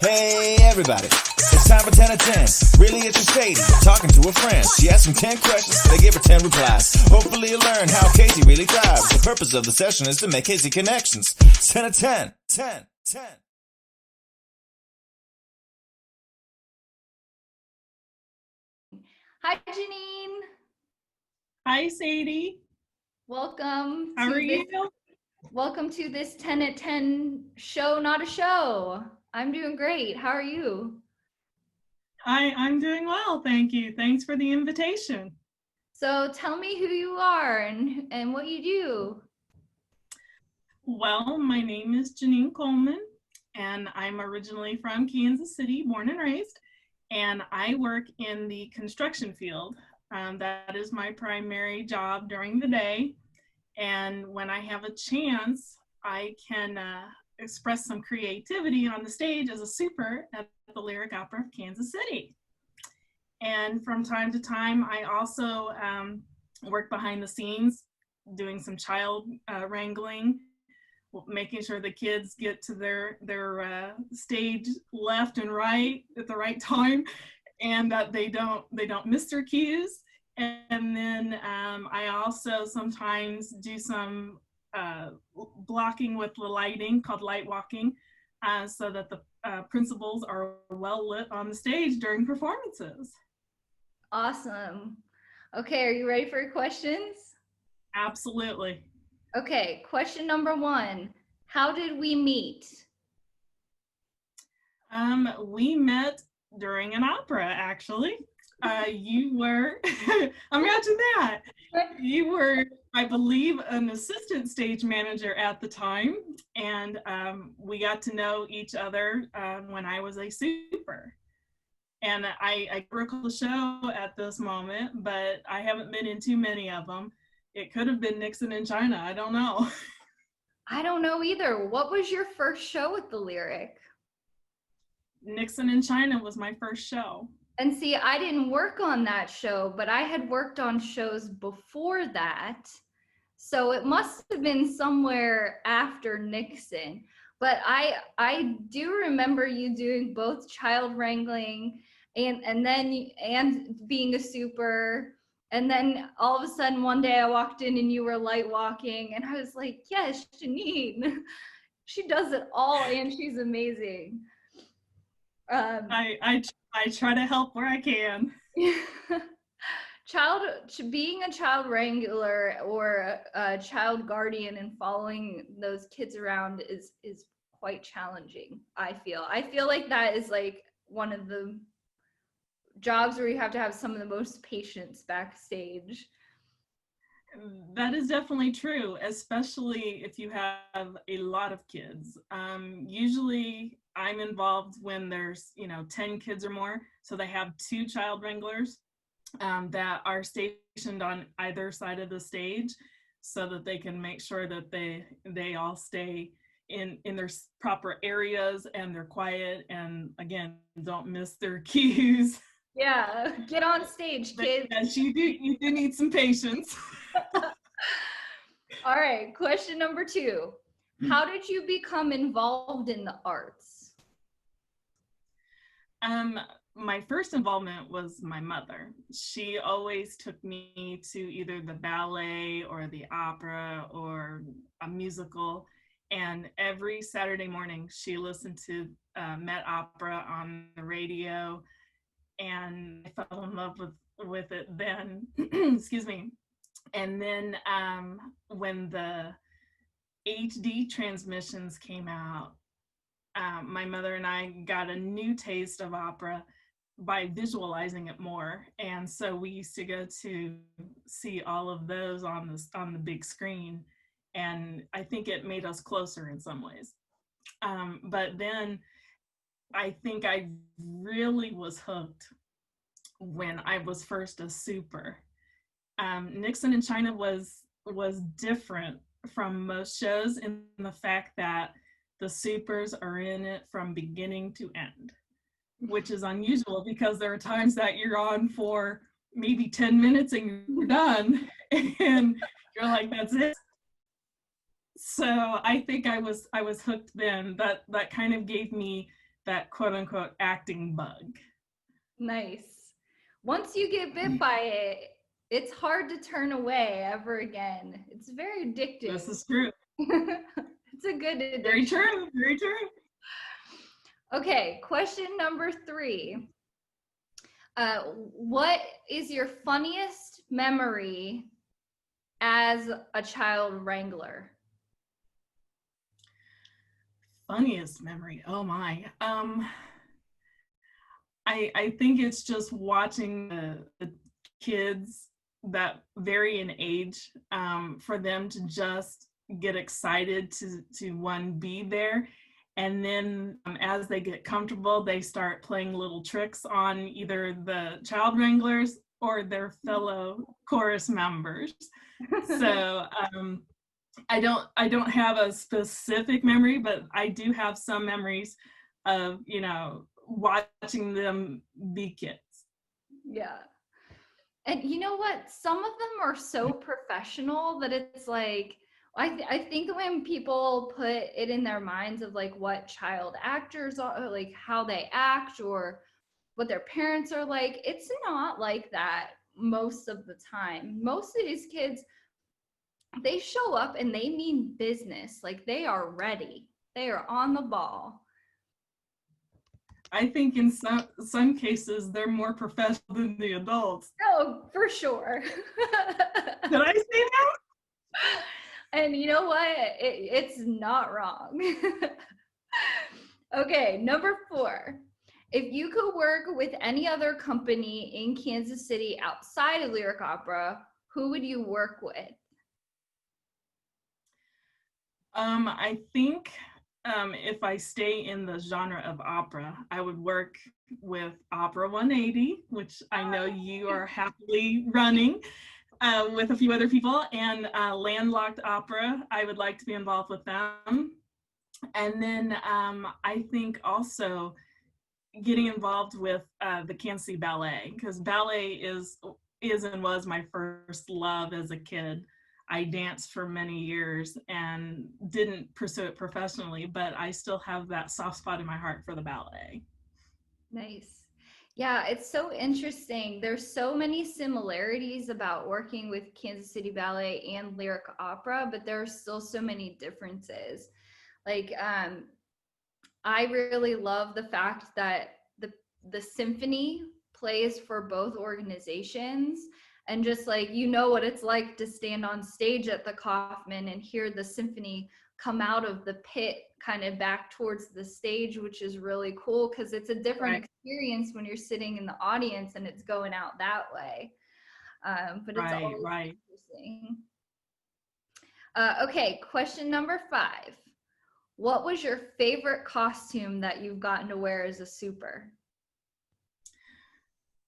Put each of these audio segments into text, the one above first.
Hey everybody, it's time for 10 of 10. Really it's Sadie, talking to a friend. She asked him 10 questions, they gave her 10 replies. Hopefully you'll learn how Casey really thrives. The purpose of the session is to make Casey connections. 10 of 10, 10, 10. Hi, Jeninne. Hi, Sadie. Welcome. How are you? Welcome to this 10 at 10 show, not a show. I'm doing great. How are you? I'm doing well, thank you. Thanks for the invitation. So tell me who you are and what you do. Well, my name is Jeninne Coleman, and I'm originally from Kansas City, born and raised, and I work in the construction field. That is my primary job during the day, and when I have a chance, I can express some creativity on the stage as a super at the Lyric Opera of Kansas City. And from time to time, I also work behind the scenes, doing some child wrangling, making sure the kids get to their stage left and right at the right time, and that they don't miss their cues. And then I also sometimes do some blocking with the lighting, called light walking, so that the principals are well lit on the stage during performances. Awesome. Okay, are you ready for your questions? Absolutely. Okay, question number 1. How did we meet? We met during an opera, actually. You were, imagine that. You were, I believe, an assistant stage manager at the time, and we got to know each other when I was a super. And I recall the show at this moment, but I haven't been in too many of them. It could have been Nixon in China, I don't know. I don't know either. What was your first show with the Lyric? Nixon in China was my first show. And see, I didn't work on that show, but I had worked on shows before that. So it must have been somewhere after Nixon. But I do remember you doing both child wrangling and being a super. And then all of a sudden one day I walked in and you were light walking and I was like, yes, Jeninne. She does it all and she's amazing. I try to help where I can. Being a child wrangler or a child guardian and following those kids around is quite challenging. I feel like that is like one of the jobs where you have to have some of the most patience backstage. That is definitely true, especially if you have a lot of kids. Usually I'm involved when there's 10 kids or more, so they have 2 child wranglers that are stationed on either side of the stage so that they can make sure that they all stay in their proper areas and they're quiet and, again, don't miss their cues. Yeah, get on stage, kids. Yes, you do need some patience. All right, question number 2. How did you become involved in the arts? My first involvement was my mother. She always took me to either the ballet or the opera or a musical. And every Saturday morning, she listened to Met Opera on the radio. And I fell in love with it then. Excuse me. And then when the HD transmissions came out, my mother and I got a new taste of opera by visualizing it more, and so we used to go to see all of those on the big screen, and I think it made us closer in some ways. But then I think I really was hooked when I was first a super. Nixon in China was different from most shows in the fact that the supers are in it from beginning to end, which is unusual because there are times that you're on for maybe 10 minutes and you're done and you're like, that's it. So I think I was hooked then. That kind of gave me that quote unquote acting bug. Nice. Once you get bit by it, it's hard to turn away ever again. It's very addictive. This is true. It's a good addiction. Very true. Very true. Okay, question number 3. What is your funniest memory as a child wrangler? Funniest memory. Oh my. I think it's just watching the kids that vary in age, for them to just get excited to one, be there. And then as they get comfortable, they start playing little tricks on either the child wranglers or their fellow chorus members. So I don't have a specific memory, but I do have some memories of, watching them be kids. Yeah. And you know what? Some of them are so professional that it's like, I think when people put it in their minds of like what child actors are, like how they act or what their parents are like, it's not like that most of the time. Most of these kids, they show up and they mean business. Like they are ready. They are on the ball. I think in some cases they're more professional than the adults. Oh, for sure. Did I say that? And you know what? It's not wrong. Okay, number 4. If you could work with any other company in Kansas City outside of Lyric Opera, who would you work with? I think if I stay in the genre of opera, I would work with Opera 180, which I know you are happily running with a few other people, and Landlocked Opera. I would like to be involved with them. And then I think also getting involved with the Kansas City Ballet, because ballet is and was my first love as a kid. I danced for many years and didn't pursue it professionally, but I still have that soft spot in my heart for the ballet. Nice. Yeah, it's so interesting. There's so many similarities about working with Kansas City Ballet and Lyric Opera, but there are still so many differences. Like, I really love the fact that the symphony plays for both organizations. And just like, what it's like to stand on stage at the Kaufman and hear the symphony come out of the pit kind of back towards the stage, which is really cool because it's a different experience when you're sitting in the audience and it's going out that way. But it's always interesting. Okay, question number 5. What was your favorite costume that you've gotten to wear as a super?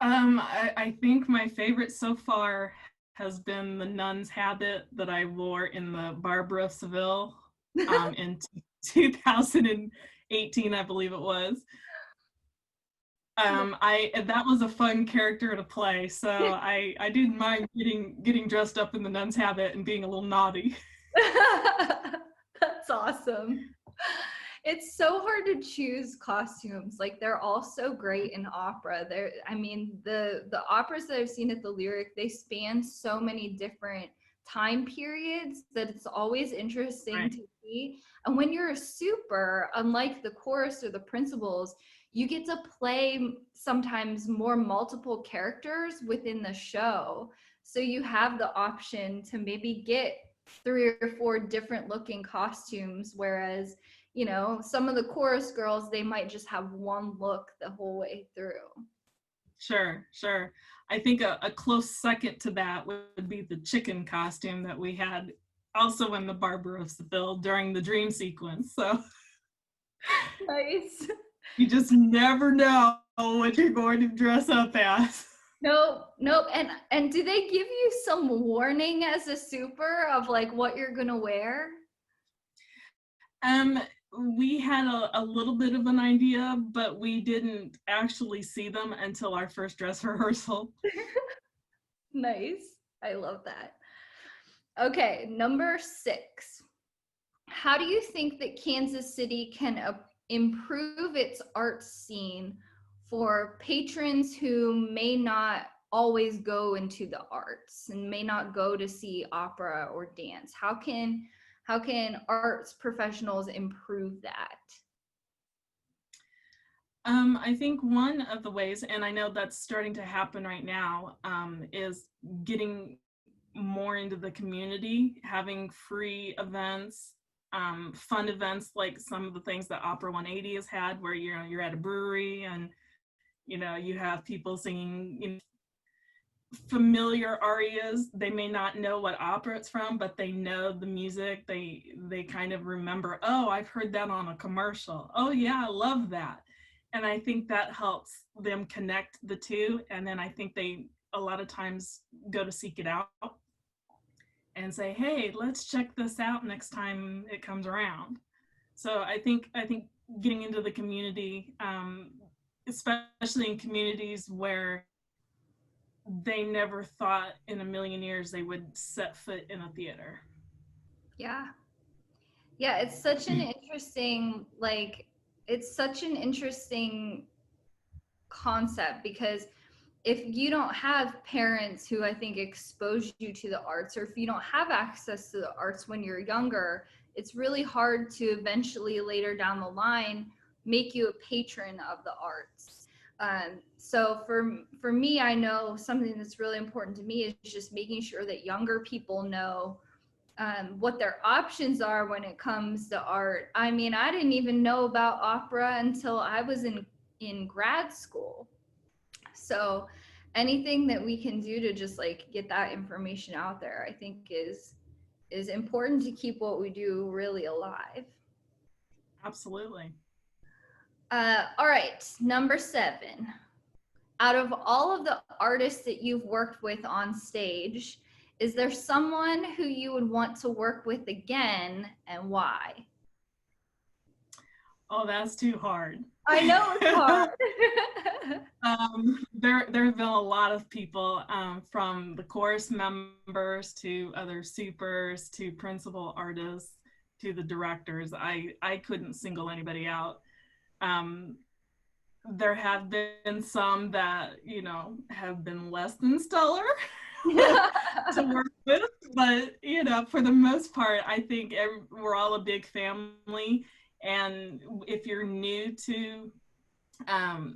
I think my favorite so far has been the nun's habit that I wore in the Barbara of Seville in 2018, I believe it was. That was a fun character to play, so I didn't mind getting dressed up in the nun's habit and being a little naughty. That's awesome. It's so hard to choose costumes. Like they're all so great in opera. The operas that I've seen at the Lyric, they span so many different time periods that it's always interesting to see. And when you're a super, unlike the chorus or the principals, you get to play sometimes more multiple characters within the show. So you have the option to maybe get 3 or 4 different looking costumes, whereas some of the chorus girls, they might just have one look the whole way through. Sure. I think a close second to that would be the chicken costume that we had also in the Barbara of Seville during the dream sequence. So nice. You just never know what you're going to dress up as. Nope. And do they give you some warning as a super of like what you're gonna wear? We had a little bit of an idea, but we didn't actually see them until our first dress rehearsal. Nice. I love that. Okay, number 6. How do you think that Kansas City can improve its art scene for patrons who may not always go into the arts and may not go to see opera or dance? How can arts professionals improve that? I think one of the ways, and I know that's starting to happen right now, is getting more into the community, having free events, fun events like some of the things that Opera 180 has had, where you're at a brewery and you have people singing familiar arias. They may not know what opera it's from, but they know the music. They kind of remember, oh, I've heard that on a commercial. Oh yeah, I love that. And I think that helps them connect the two. And then I think they a lot of times go to seek it out and say, hey, let's check this out next time it comes around. So I think getting into the community, especially in communities where they never thought in a million years they would set foot in a theater. Yeah. Yeah, it's such an interesting, it's such an interesting concept, because if you don't have parents who I think expose you to the arts, or if you don't have access to the arts when you're younger, it's really hard to eventually later down the line make you a patron of the arts. So for me, I know something that's really important to me is just making sure that younger people know what their options are when it comes to art. I mean, I didn't even know about opera until I was in grad school. So anything that we can do to just get that information out there, I think is important to keep what we do really alive. Absolutely. All right, number 7. Out of all of the artists that you've worked with on stage, is there someone who you would want to work with again, and why? Oh, that's too hard. I know it's hard. There have been a lot of people, from the chorus members to other supers to principal artists to the directors. I couldn't single anybody out. There have been some that have been less than stellar to work with, but for the most part, I think we're all a big family. And if you're new to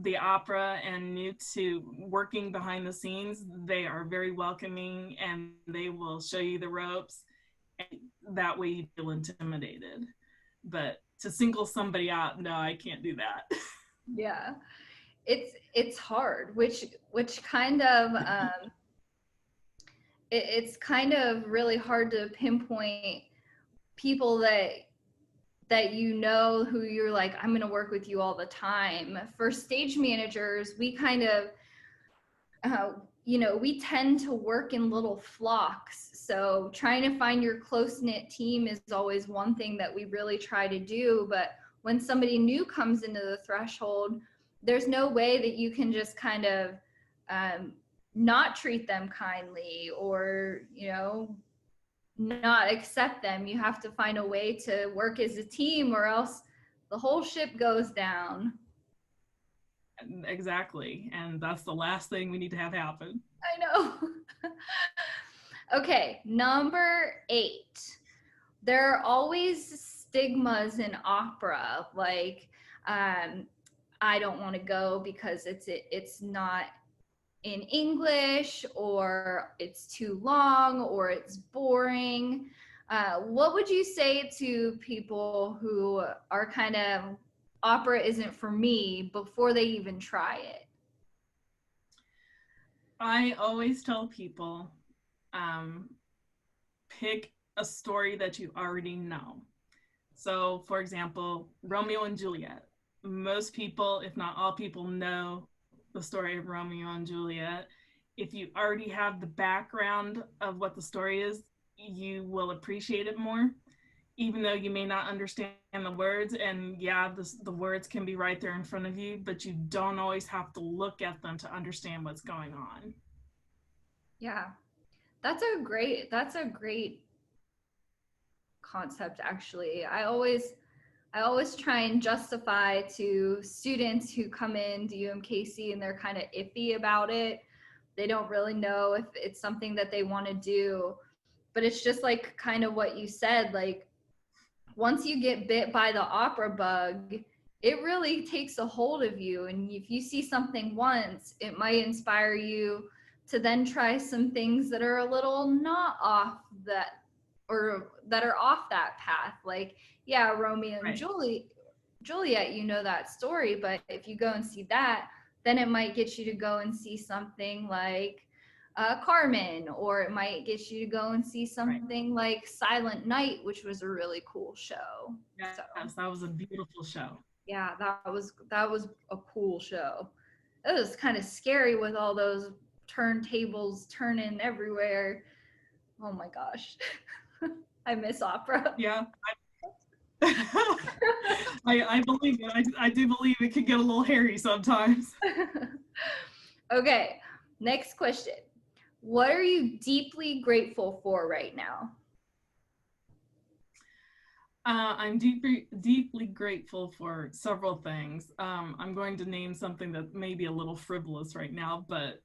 the opera and new to working behind the scenes, they are very welcoming and they will show you the ropes. And that way you feel intimidated. But to single somebody out, no, I can't do that. Yeah, it's hard, which kind of it's kind of really hard to pinpoint people that who you're like, I'm going to work with you all the time. For stage managers, we kind of we tend to work in little flocks. So trying to find your close-knit team is always one thing that we really try to do. But when somebody new comes into the threshold, there's no way that you can just kind of not treat them kindly, or not accept them. You have to find a way to work as a team, or else the whole ship goes down. Exactly. And that's the last thing we need to have happen. I know. Okay, number 8. There are always stigmas in opera, like I don't want to go because it's not in English, or it's too long, or it's boring. What would you say to people who are kind of, opera isn't for me, before they even try it? I always tell people, pick a story that you already know. So, for example, Romeo and Juliet. Most people, if not all people, know the story of Romeo and Juliet. If you already have the background of what the story is, you will appreciate it more, even though you may not understand the words. And yeah, the words can be right there in front of you, but you don't always have to look at them to understand what's going on. Yeah, that's a great concept, actually. I always try and justify to students who come in to UMKC and they're kind of iffy about it. They don't really know if it's something that they want to do. But it's just like kind of what you said, like once you get bit by the opera bug, it really takes a hold of you. And if you see something once, it might inspire you to then try some things that are a little not off that, or that are off that path. Like, yeah, Romeo and Juliet, you know that story, but if you go and see that, then it might get you to go and see something like Carmen, or it might get you to go and see something like Silent Night, which was a really cool show. Yes, So, that was a beautiful show. yeah, that was a cool show. It was kind of scary with all those turntables turning everywhere. Oh my gosh. I miss opera. Yeah. I believe it. I do believe it could get a little hairy sometimes. Okay, next question. What are you deeply grateful for right now? I'm deeply grateful for several things. I'm going to name something that may be a little frivolous right now, but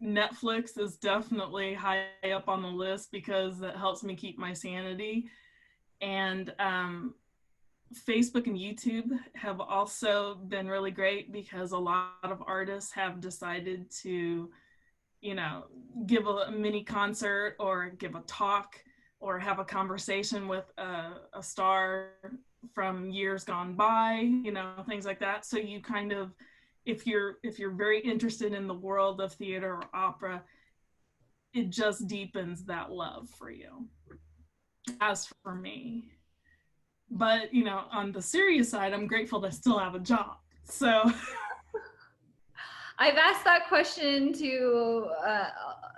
Netflix is definitely high up on the list because it helps me keep my sanity. And Facebook and YouTube have also been really great because a lot of artists have decided to, give a mini concert or give a talk or have a conversation with a star from years gone by, things like that. So you kind of, if you're very interested in the world of theater or opera, it just deepens that love for you. As for me, but on the serious side, I'm grateful to still have a job. So I've asked that question to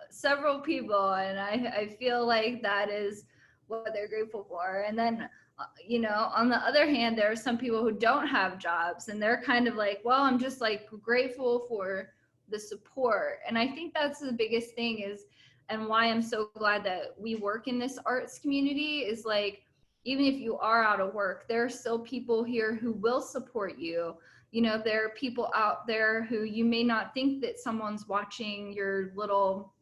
several people, and I feel like that is what they're grateful for. And then, on the other hand, there are some people who don't have jobs, and they're kind of like, well, I'm just like grateful for the support. And I think that's the biggest thing is, and why I'm so glad that we work in this arts community is like, even if you are out of work, there are still people here who will support you. There are people out there who you may not think that someone's watching your little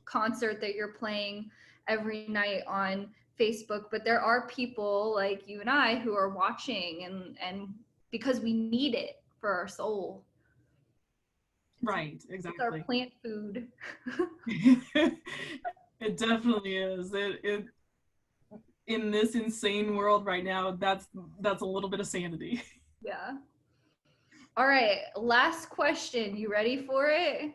concert that you're playing every night on Facebook, but there are people like you and I who are watching, and because we need it for our soul. Right, exactly. It's our plant food. It definitely is. It in this insane world right now, that's a little bit of sanity. Yeah. All right, last question. You ready for it?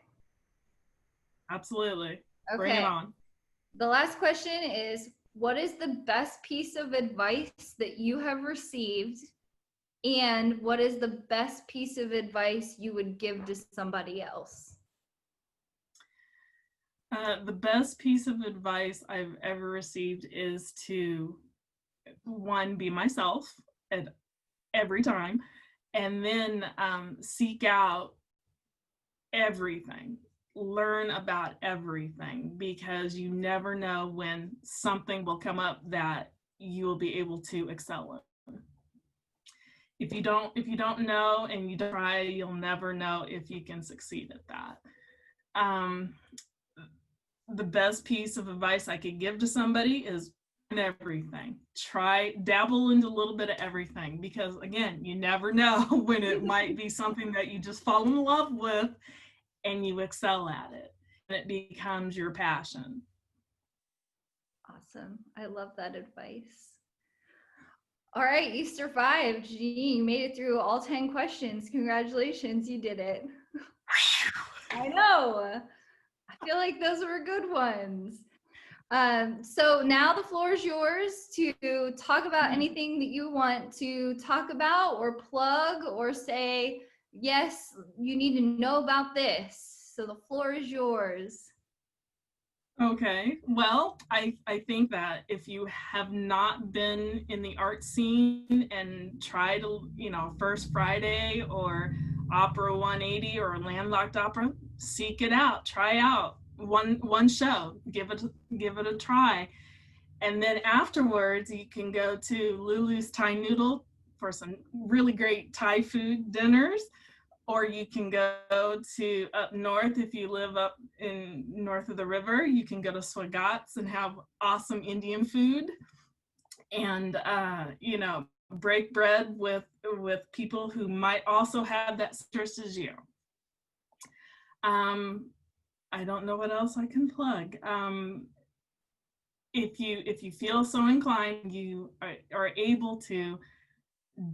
Absolutely. Okay. Bring it on. The last question is, what is the best piece of advice that you have received? And what is the best piece of advice you would give to somebody else? The best piece of advice I've ever received is to, one, be myself at every time, and then seek out everything. Learn about everything, because you never know when something will come up that you will be able to excel in. If you don't know and you don't try, you'll never know if you can succeed at that. The best piece of advice I could give to somebody is everything. Dabble into a little bit of everything, because again, you never know when it might be something that you just fall in love with and you excel at it and it becomes your passion. Awesome. I love that advice. All right, you survived. Jeninne, you made it through all 10 questions. Congratulations, you did it. I know. I feel like those were good ones. So now the floor is yours to talk about anything that you want to talk about or plug or say, yes, you need to know about this. So the floor is yours. Okay, well, I think that if you have not been in the art scene and try to, First Friday or Opera 180 or Landlocked Opera, seek it out, try out one show, give it a try, And then afterwards, you can go to Lulu's Thai Noodle for some really great Thai food dinners, or you can go to up north. If you live up in north of the river, you can go to Swagat's and have awesome Indian food, and you know, break bread with people who might also have that interest as you. I don't know what else I can plug. If you feel so inclined, you are able to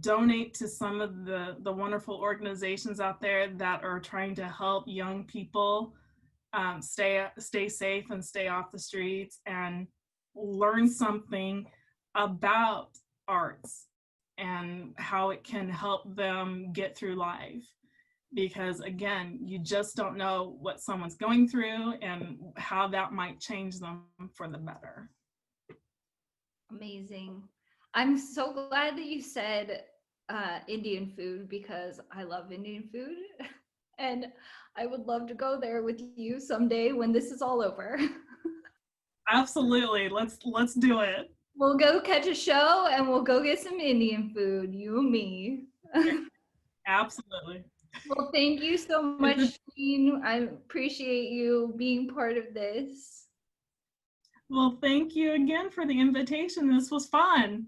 donate to some of the wonderful organizations out there that are trying to help young people stay safe and stay off the streets and learn something about arts and how it can help them get through life. Because again, you just don't know what someone's going through and how that might change them for the better. Amazing. I'm so glad that you said Indian food, because I love Indian food and I would love to go there with you someday when this is all over. Absolutely. Let's do it. We'll go catch a show and we'll go get some Indian food, you and me. Absolutely. Well, thank you so much, Jeninne. I appreciate you being part of this. Well, thank you again for the invitation. This was fun.